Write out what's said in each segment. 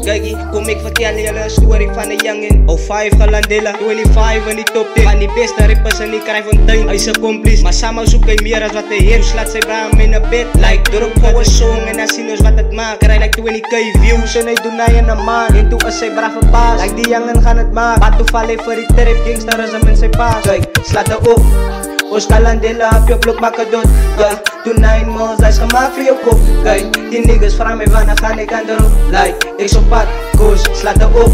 Kijk, kom ik vertellen jullie een story van een youngin. 05 gelandela, 25 in die top 10. Van die beste rappers en die krijg van tuin. Hij is een complice, maar samen zoek hij meer als wat hij heeft. Slaat zijn baan in een bed, like drop voor een song. En dan zien ons wat het maakt. Hij like 20k views en hij doet na in een maand. En toen is hij brave baas, like die youngin gaan het maken. Maar toevallig voor die trip, gangster is hem in zijn paas. Kijk, slaat er op. Oscar Landela op je blok maken dood. Ja, toen 9 months, hij is gemaakt voor je kop. Kijk, die niggas vragen mij wanneer ga ik aan de roep. Like, ik zo pad, koos, slaat er op.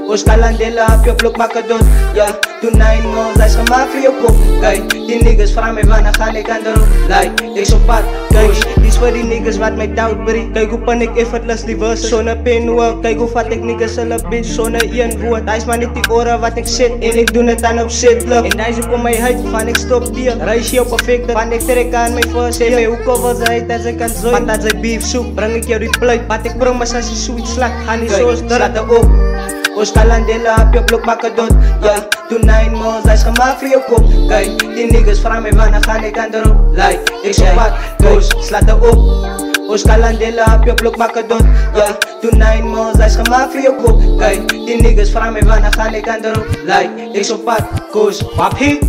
Oscar Landela op je blok maken dood. Ja, toen 9 months, hij is gemaakt voor je kop. Kijk, die niggas vragen mij wanneer ga ik aan de roep. Like, ik zo pad, koos. Die is voor die niggas wat mij doubt brengt. Kijk hoe pan ik effortlessly verse. Zonder pinhoor, kijk hoe vat ik niggas zelf bitch. Zonder één woord, hij is maar niet die oren wat ik zit. En ik doe het aan op zitlup. En hij zoekt om mij uit, van ik stop hier. Reis je op perfecte, van ik trek aan mijn first. Zeg mij hoe cover ze uit als ik kan zo. Want als hij beef zoekt, breng ik jou reply. Wat ik promise als je zoiets slaat, ga niet zo slaat er op. Oscar Landela op je blok maken dood. Ja, toen 9 months, hij is gemaakt voor je kop. Kijk, die niggas vragen mij wanneer ga ik aan de roep. Like, ik zo pad, koos, slaat er op. Oscar Landela op je blok maken dood. Ja, toen 9 months, hij is gemaakt voor je kop. Kijk, die niggas vragen mij wanneer ga ik aan de roep. Like, ik zo pad, koos, pap hit.